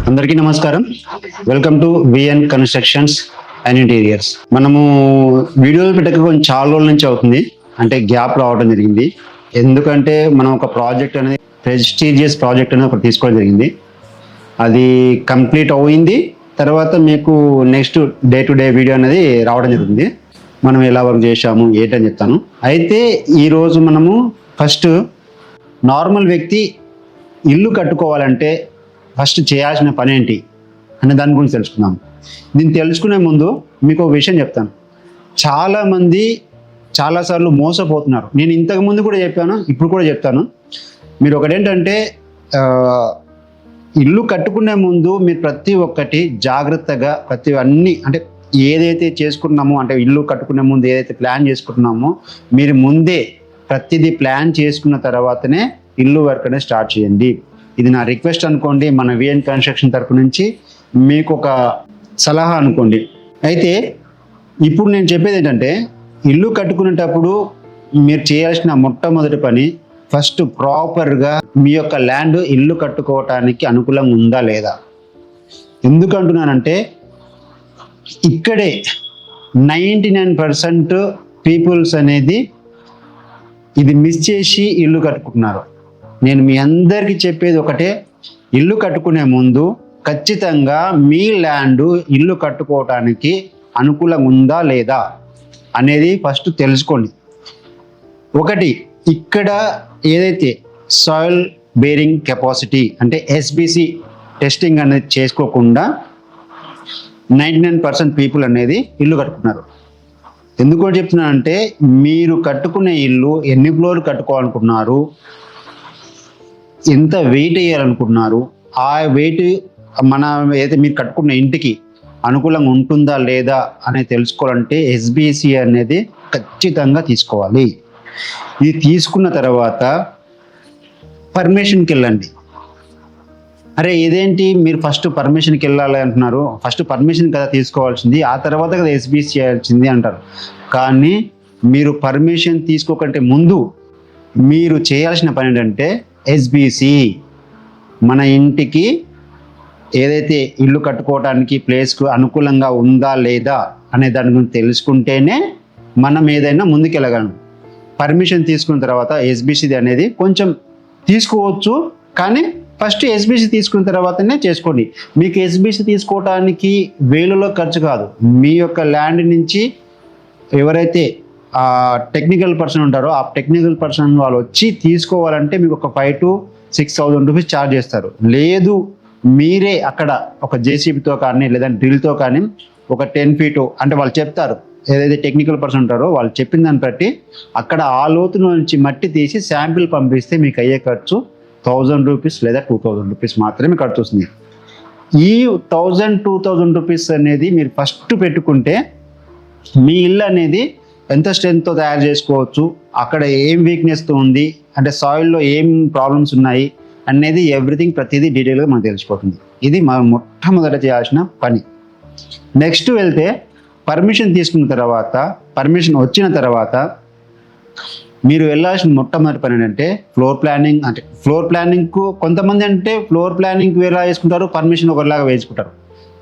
అందరికీ నమస్కారం. Welcome to VN constructions and interiors. మనము వీడియోలు పెట్టక కొంచెం చాలా రోజుల నుంచి అవుతుంది, అంటే గ్యాప్ రావడం జరిగింది. ఎందుకంటే మనం ఒక ప్రాజెక్ట్ అనేది ప్రెస్టీజియస్ ప్రాజెక్ట్ అనేది ఒకటి తీసుకోవడం జరిగింది. అది కంప్లీట్ అయింది. తర్వాత మీకు next day to day video అనేది రావడం జరుగుతుంది. మనం ఎలా వర్క్ చేసాము ఏంటని చెప్తాను. అయితే ఈరోజు మనము ఫస్ట్ నార్మల్ వ్యక్తి ఇల్లు కట్టుకోవాలంటే ఫస్ట్ చేయాల్సిన పని ఏంటి అనే దాని గురించి తెలుసుకుందాం. దీన్ని తెలుసుకునే ముందు మీకు ఒక విషయం చెప్తాను. చాలామంది చాలాసార్లు మోసపోతున్నారు. నేను ఇంతకుముందు కూడా చెప్పాను, ఇప్పుడు కూడా చెప్తాను. మీరు ఒకటేంటంటే ఇల్లు కట్టుకునే ముందు మీరు ప్రతి ఒక్కటి జాగ్రత్తగా అన్నీ అంటే ఏదైతే చేసుకుంటున్నామో, అంటే ఇల్లు కట్టుకునే ముందు ఏదైతే ప్లాన్ చేసుకుంటున్నామో మీరు ముందే ప్రతిదీ ప్లాన్ చేసుకున్న తర్వాతనే ఇల్లు వర్క్ అనేది స్టార్ట్ చేయండి. ఇది నా రిక్వెస్ట్ అనుకోండి, మన విఎన్ కన్స్ట్రక్షన్ తరపు నుంచి మీకు ఒక సలహా అనుకోండి. అయితే ఇప్పుడు నేను చెప్పేది ఏంటంటే, ఇల్లు కట్టుకునేటప్పుడు మీరు చేయాల్సిన మొట్టమొదటి పని ఫస్ట్ ప్రాపర్గా మీ యొక్క ల్యాండ్ ఇల్లు కట్టుకోవటానికి అనుకూలంగా ఉందా లేదా. ఎందుకంటున్నానంటే ఇక్కడే 99% పీపుల్స్ అనేది ఇది మిస్ చేసి ఇల్లు కట్టుకుంటున్నారు. నేను మీ అందరికీ చెప్పేది ఒకటే, ఇల్లు కట్టుకునే ముందు ఖచ్చితంగా మీ ల్యాండ్ ఇల్లు కట్టుకోవటానికి అనుకూలంగా ఉందా లేదా అనేది ఫస్ట్ తెలుసుకోండి. ఒకటి, ఇక్కడ ఏదైతే సాయిల్ బేరింగ్ కెపాసిటీ అంటే ఎస్బిసి టెస్టింగ్ అనేది చేసుకోకుండా 99% పీపుల్ అనేది ఇల్లు కట్టుకున్నారు. ఎందుకు చెప్తున్నానంటే, మీరు కట్టుకునే ఇల్లు ఎన్ని ఫ్లోర్లు కట్టుకోవాలనుకుంటున్నారు, ఎంత వెయిట్ వేయాలనుకుంటున్నారు, ఆ వెయిట్ మన ఏదైతే మీరు కట్టుకున్న ఇంటికి అనుకూలంగా ఉంటుందా లేదా అనేది తెలుసుకోవాలంటే ఎస్బిసి అనేది ఖచ్చితంగా తీసుకోవాలి. ఇది తీసుకున్న తర్వాత పర్మిషన్కి వెళ్ళండి. అరే ఇదేంటి మీరు ఫస్ట్ పర్మిషన్కి వెళ్ళాలి అంటున్నారు, ఫస్ట్ పర్మిషన్ కదా తీసుకోవాల్సింది, ఆ తర్వాత కదా ఎస్బిసి చేయాల్సింది అంటారు. కానీ మీరు పర్మిషన్ తీసుకోకంటే ముందు మీరు చేయాల్సిన పని ఏంటంటే ఎస్బిసి, మన ఇంటికి ఏదైతే ఇల్లు కట్టుకోవడానికి ప్లేస్కు అనుకూలంగా ఉందా లేదా అనే దాని గురించి తెలుసుకుంటేనే మనం ఏదైనా ముందుకెళ్ళగలం. పర్మిషన్ తీసుకున్న తర్వాత ఎస్బిసి అనేది కొంచెం తీసుకోవచ్చు, కానీ ఫస్ట్ ఎస్బిసి తీసుకున్న తర్వాతనే చేసుకోండి. మీకు ఎస్బిసి తీసుకోవడానికి వేలలో ఖర్చు కాదు, మీ యొక్క ల్యాండ్ నుంచి ఎవరైతే టెక్నికల్ పర్సన్ ఉంటారో ఆ టెక్నికల్ పర్సన్ వాళ్ళు వచ్చి తీసుకోవాలంటే మీకు ఒక 5,000 to 6,000 రూపీస్ ఛార్జ్ చేస్తారు. లేదు మీరే అక్కడ ఒక జేసీబీతో కానీ లేదంటే డ్రిల్తో కానీ ఒక 10 feet అంటే వాళ్ళు చెప్తారు, ఏదైతే టెక్నికల్ పర్సన్ ఉంటారో వాళ్ళు చెప్పిన దాన్ని బట్టి అక్కడ ఆ లోతు నుంచి మట్టి తీసి శాంపిల్ పంపిస్తే మీకు అయ్యే ఖర్చు 1,000 రూపీస్ లేదా 2,000 రూపీస్ మాత్రమే ఖర్చు వస్తుంది. ఈ 1,000-2,000 రూపీస్ అనేది మీరు ఫస్ట్ పెట్టుకుంటే మీ ఇల్లు అనేది ఎంత స్ట్రెంగ్త్తో తయారు చేసుకోవచ్చు, అక్కడ ఏం వీక్నెస్తో ఉంది, అంటే సాయిల్లో ఏం ప్రాబ్లమ్స్ ఉన్నాయి అనేది ఎవ్రీథింగ్ ప్రతిదీ డీటెయిల్గా మనకు తెలిసిపోతుంది. ఇది మనం మొట్టమొదట చేయాల్సిన పని. నెక్స్ట్ వెళ్తే పర్మిషన్ తీసుకున్న తర్వాత, పర్మిషన్ వచ్చిన తర్వాత మీరు వెళ్ళాల్సిన మొట్టమొదటి పని ఏంటంటే ఫ్లోర్ ప్లానింగ్. అంటే ఫ్లోర్ ప్లానింగ్కు కొంతమంది అంటే ఫ్లోర్ ప్లానింగ్కి వేలా వేసుకుంటారు, పర్మిషన్ ఒకలాగా వేసుకుంటారు.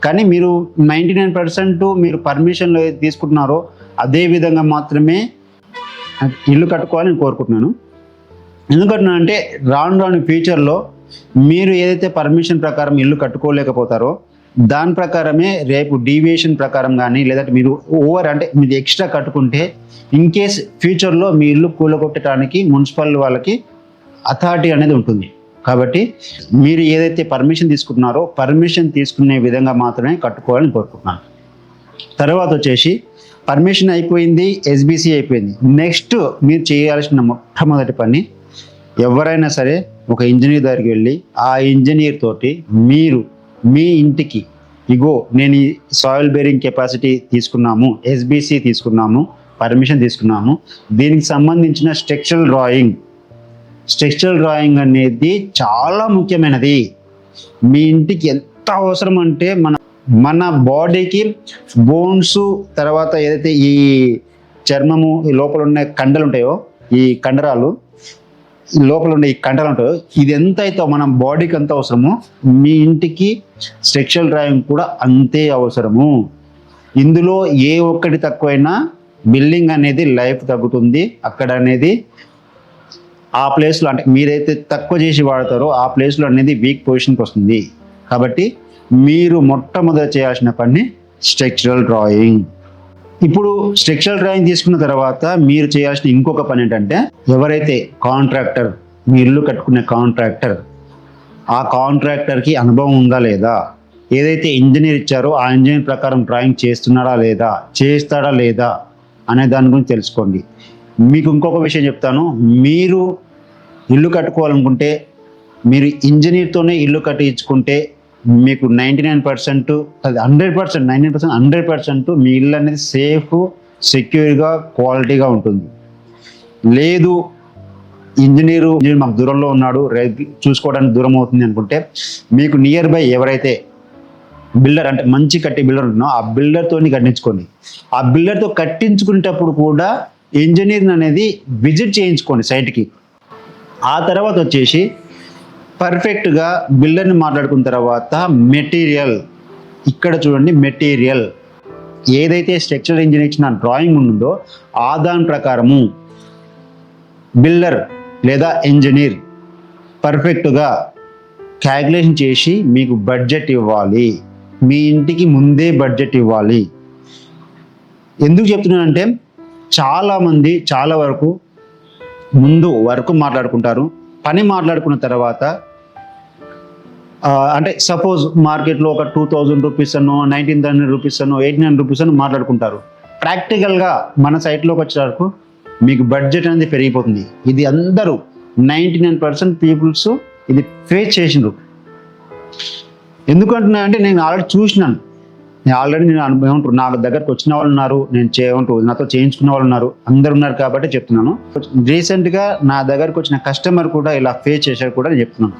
కానీ మీరు 99% మీరు పర్మిషన్లో ఏది తీసుకుంటున్నారో అదే విధంగా మాత్రమే ఇల్లు కట్టుకోవాలని కోరుకుంటున్నాను. ఎందుకంటున్నానంటే రాను ఫ్యూచర్లో మీరు ఏదైతే పర్మిషన్ ప్రకారం ఇల్లు కట్టుకోలేకపోతారో దాని ప్రకారమే రేపు డీవియేషన్ ప్రకారం కానీ లేదంటే మీరు అంటే మీరు ఎక్స్ట్రా కట్టుకుంటే ఇన్ కేస్ ఫ్యూచర్లో మీ ఇల్లు కూలగొట్టడానికి మున్సిపల్ వాళ్ళకి అథారిటీ అనేది ఉంటుంది. కాబట్టి మీరు ఏదైతే పర్మిషన్ తీసుకుంటున్నారో పర్మిషన్ తీసుకునే విధంగా మాత్రమే కట్టుకోవాలని కోరుకుంటున్నాను. తర్వాత వచ్చేసి పర్మిషన్ అయిపోయింది, ఎస్బిసి అయిపోయింది. నెక్స్ట్ మీరు చేయాల్సిన మొట్టమొదటి పని, ఎవరైనా సరే ఒక ఇంజనీర్ దగ్గరికి వెళ్ళి ఆ ఇంజనీర్ తోటి మీరు మీ ఇంటికి ఇగో నేను ఈ సాయిల్ బేరింగ్ కెపాసిటీ తీసుకున్నాము, ఎస్బిసి తీసుకున్నాము, పర్మిషన్ తీసుకున్నాము, దీనికి సంబంధించిన స్ట్రక్చరల్ డ్రాయింగ్ అనేది చాలా ముఖ్యమైనది. మీ ఇంటికి ఎంత అవసరం అంటే మన బాడీకి బోన్స్, తర్వాత ఏదైతే ఈ చర్మము ఈ లోపల ఉన్న కండలు ఉంటాయో ఈ కండరాలు, లోపల ఉండే ఈ కండలు ఉంటాయో ఇది ఎంత అయితే మనం బాడీకి ఎంత అవసరమో మీ ఇంటికి స్ట్రక్చరల్ డ్రాయింగ్ కూడా అంతే అవసరము. ఇందులో ఏ ఒక్కటి తక్కువైనా బిల్డింగ్ అనేది లైఫ్ తగ్గుతుంది. అక్కడ అనేది ఆ ప్లేస్లో అంటే మీరైతే తక్కువ చేసి వాడతారో ఆ ప్లేస్లో అనేది వీక్ పొజిషన్కి వస్తుంది. కాబట్టి మీరు మొట్టమొదటి చేయాల్సిన పని స్ట్రక్చరల్ డ్రాయింగ్. ఇప్పుడు స్ట్రక్చరల్ డ్రాయింగ్ తీసుకున్న తర్వాత మీరు చేయాల్సిన ఇంకొక పని ఏంటంటే, ఎవరైతే కాంట్రాక్టర్, మీ ఇల్లు కట్టుకునే కాంట్రాక్టర్, ఆ కాంట్రాక్టర్కి అనుభవం ఉందా లేదా, ఏదైతే ఇంజనీర్ ఇచ్చారో ఆ ఇంజనీర్ ప్రకారం డ్రాయింగ్ చేస్తున్నాడా లేదా, చేస్తాడా లేదా అనే దాని గురించి తెలుసుకోండి. మీకు ఇంకొక విషయం చెప్తాను, మీరు ఇల్లు కట్టుకోవాలనుకుంటే మీరు ఇంజనీర్తోనే ఇల్లు కట్టించుకుంటే మీకు 99% అది 100% మీ ఇల్లు అనేది సేఫ్, సెక్యూర్గా, క్వాలిటీగా ఉంటుంది. లేదు ఇంజనీరు మాకు దూరంలో ఉన్నాడు, చూసుకోవడానికి దూరం అవుతుంది అనుకుంటే మీకు నియర్ బై ఎవరైతే బిల్డర్ అంటే మంచి కట్టే బిల్డర్ ఉంటున్నాో ఆ బిల్డర్తో కట్టించుకోండి. ఆ బిల్డర్తో కట్టించుకునేటప్పుడు కూడా ఇంజనీర్ని అనేది విజిట్ చేయించుకోండి సైట్కి. ఆ తర్వాత వచ్చేసి పర్ఫెక్ట్గా బిల్డర్ని మాట్లాడుకున్న తర్వాత మెటీరియల్, ఇక్కడ చూడండి మెటీరియల్ ఏదైతే స్ట్రక్చరల్ ఇంజనీర్ ఇచ్చిన డ్రాయింగ్ ఉందో ఆ దాని ప్రకారము బిల్డర్ లేదా ఇంజనీర్ పర్ఫెక్ట్గా క్యాల్కులేషన్ చేసి మీకు బడ్జెట్ ఇవ్వాలి. మీ ఇంటికి ముందే బడ్జెట్ ఇవ్వాలి. ఎందుకు చెప్తున్నానంటే చాలామంది చాలా వరకు ముందు వర్క్ మాట్లాడుకుంటారు, పని మాట్లాడుకున్న తర్వాత అంటే సపోజ్ మార్కెట్లో ఒక 2000 రూపీస్ అన్నో 1900 రూపీస్ అన్నో 1800 రూపీస్ అన్నో మాట్లాడుకుంటారు. ప్రాక్టికల్గా మన సైట్లోకి వచ్చే వరకు మీకు బడ్జెట్ అనేది పెరిగిపోతుంది. ఇది అందరూ 99% పీపుల్స్ ఇది ఫేస్ చేసిండ్రు. ఎందుకంటున్నా అంటే నేను ఆల్రెడీ చూసినాను. నేను అనుభవం నా దగ్గరకు వచ్చిన వాళ్ళు ఉన్నారు, నాతో చేయించుకున్న వాళ్ళు ఉన్నారు, అందరు ఉన్నారు కాబట్టి చెప్తున్నాను. రీసెంట్గా నా దగ్గరకు వచ్చిన కస్టమర్ కూడా ఇలా ఫేస్ చేశారు కూడా నేను చెప్తున్నాను.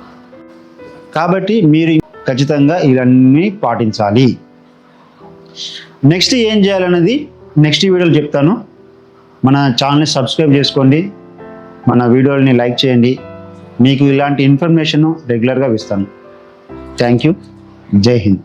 కాబట్టి మీరు ఖచ్చితంగా ఇవన్నీ పాటించాలి. నెక్స్ట్ ఏం చేయాలనేది నెక్స్ట్ వీడియోలో చెప్తాను. మన ఛానల్ని సబ్స్క్రైబ్ చేసుకోండి, మన వీడియోని లైక్ చేయండి. మీకు ఇలాంటి ఇన్ఫర్మేషన్ రెగ్యులర్గా ఇస్తాను. Thank you. జై హింద్.